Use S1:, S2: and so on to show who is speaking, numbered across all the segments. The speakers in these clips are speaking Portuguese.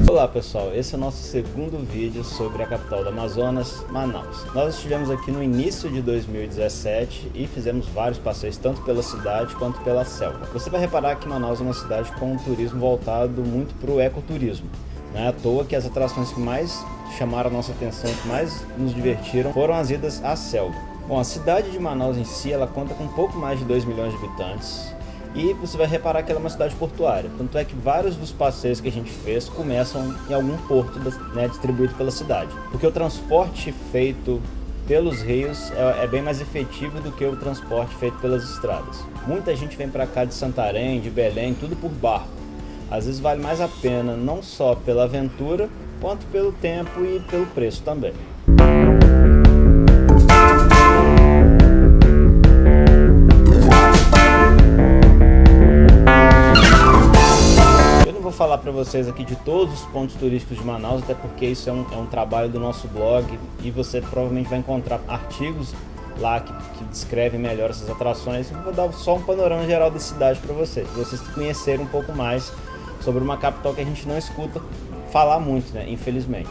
S1: Olá pessoal, esse é o nosso segundo vídeo sobre a capital do Amazonas, Manaus. Nós estivemos aqui no início de 2017 e fizemos vários passeios tanto pela cidade quanto pela selva. Você vai reparar que Manaus é uma cidade com um turismo voltado muito para o ecoturismo. Não é à toa que as atrações que mais chamaram a nossa atenção, que mais nos divertiram, foram as idas à selva. Bom, a cidade de Manaus em si, ela conta com um pouco mais de 2 milhões de habitantes. E você vai reparar que ela é uma cidade portuária, tanto é que vários dos passeios que a gente fez começam em algum porto, né, distribuído pela cidade. Porque o transporte feito pelos rios é bem mais efetivo do que o transporte feito pelas estradas. Muita gente vem para cá de Santarém, de Belém, tudo por barco. Às vezes vale mais a pena não só pela aventura, quanto pelo tempo e pelo preço também. Vou falar para vocês aqui de todos os pontos turísticos de Manaus, até porque isso é um trabalho do nosso blog e você provavelmente vai encontrar artigos lá que descrevem melhor essas atrações. Eu vou dar só um panorama geral da cidade para vocês conhecerem um pouco mais sobre uma capital que a gente não escuta falar muito, né? Infelizmente.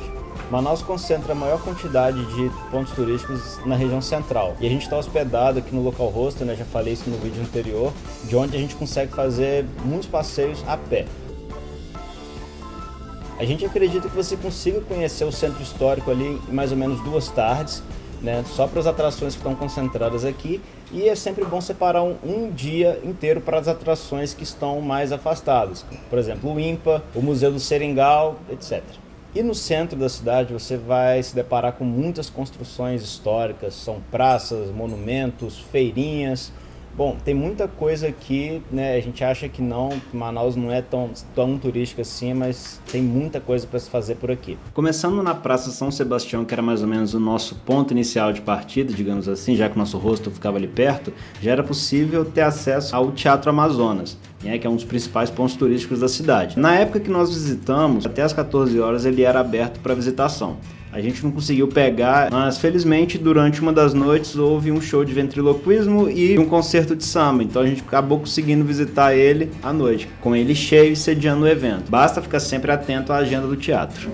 S1: Manaus concentra a maior quantidade de pontos turísticos na região central e a gente está hospedado aqui no Local Hostel, né? Já falei isso no vídeo anterior, de onde a gente consegue fazer muitos passeios a pé. A gente acredita que você consiga conhecer o centro histórico ali em mais ou menos 2 tardes, né, só para as atrações que estão concentradas aqui, e é sempre bom separar um dia inteiro para as atrações que estão mais afastadas, por exemplo, o INPA, o Museu do Seringal, etc. E no centro da cidade você vai se deparar com muitas construções históricas, são praças, monumentos, feirinhas. Bom, tem muita coisa aqui, né? A gente acha que Manaus não é tão turística assim, mas tem muita coisa para se fazer por aqui. Começando na Praça São Sebastião, que era mais ou menos o nosso ponto inicial de partida, digamos assim, já que o nosso hostel ficava ali perto, já era possível ter acesso ao Teatro Amazonas, né, que é um dos principais pontos turísticos da cidade. Na época que nós visitamos, até às 14 horas ele era aberto para visitação. A gente não conseguiu pegar, mas felizmente durante uma das noites houve um show de ventriloquismo e um concerto de samba, então a gente acabou conseguindo visitar ele à noite, com ele cheio e sediando o evento. Basta ficar sempre atento à agenda do teatro.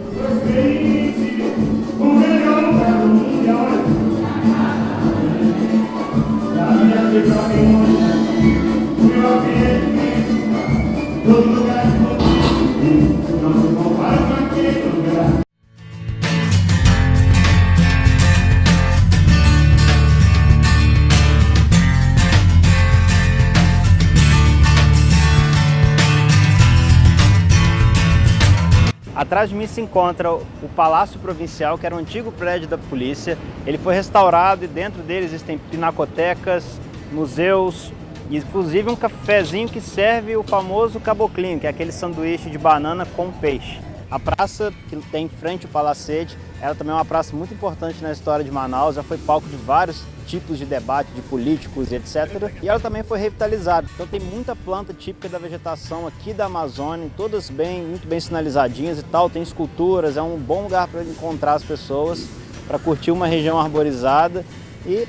S1: Atrás de mim se encontra o Palácio Provincial, que era um antigo prédio da polícia. Ele foi restaurado e dentro dele existem pinacotecas, museus e inclusive um cafezinho que serve o famoso caboclinho, que é aquele sanduíche de banana com peixe. A praça que tem em frente ao Palacete, ela também é uma praça muito importante na história de Manaus, já foi palco de vários tipos de debate, de políticos e etc. E ela também foi revitalizada, então tem muita planta típica da vegetação aqui da Amazônia, todas muito bem sinalizadinhas e tal, tem esculturas, é um bom lugar para encontrar as pessoas, para curtir uma região arborizada e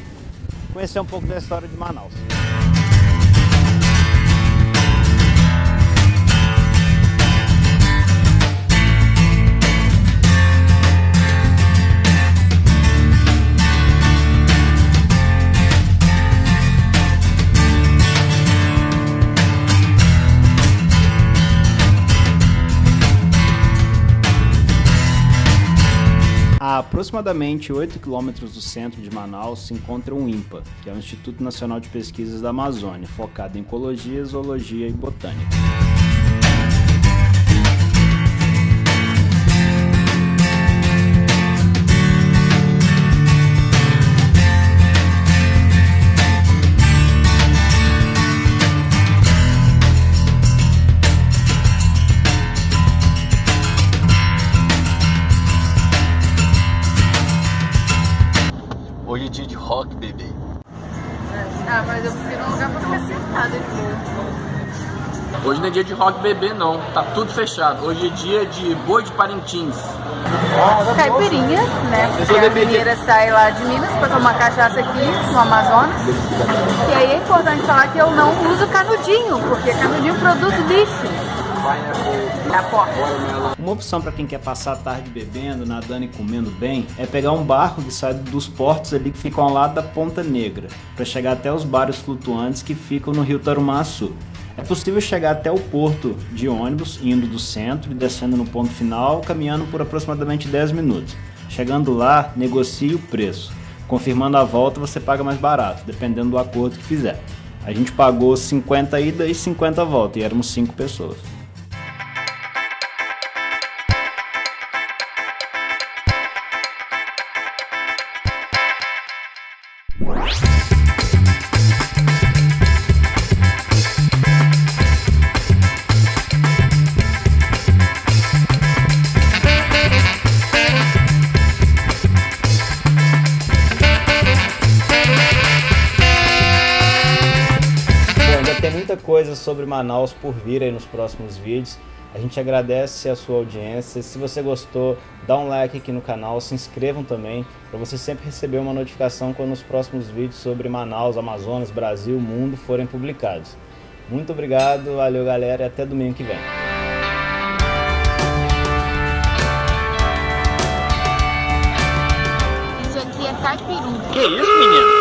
S1: conhecer um pouco da história de Manaus. A aproximadamente 8 quilômetros do centro de Manaus se encontra o INPA, que é o Instituto Nacional de Pesquisas da Amazônia, focado em ecologia, zoologia e botânica.
S2: Hoje é dia de rock, bebê.
S3: Ah, mas eu prefiro um lugar pra ficar sentada de boa.
S2: Hoje não é dia de rock bebê não, tá tudo fechado. Hoje é dia de boi de Parintins.
S3: Caipirinha, né? Porque a mineira sai lá de Minas para tomar cachaça aqui no Amazonas. E aí é importante falar que eu não uso canudinho, porque canudinho produz lixo. Tá forte.
S1: Uma opção para quem quer passar a tarde bebendo, nadando e comendo bem é pegar um barco que sai dos portos ali que ficam ao lado da Ponta Negra, para chegar até os bares flutuantes que ficam no Rio Tarumaçu. É possível chegar até o porto de ônibus, indo do centro e descendo no ponto final, caminhando por aproximadamente 10 minutos. Chegando lá, negocie o preço. Confirmando a volta, você paga mais barato, dependendo do acordo que fizer. A gente pagou 50 ida e 50 volta, e éramos 5 pessoas. Tem muita coisa sobre Manaus por vir aí nos próximos vídeos. A gente agradece a sua audiência. Se você gostou, dá um like aqui no canal, se inscrevam também, para você sempre receber uma notificação quando os próximos vídeos sobre Manaus, Amazonas, Brasil, mundo forem publicados. Muito obrigado, valeu galera e até domingo que vem.
S3: Isso aqui é caipiru.
S2: Que isso, menino?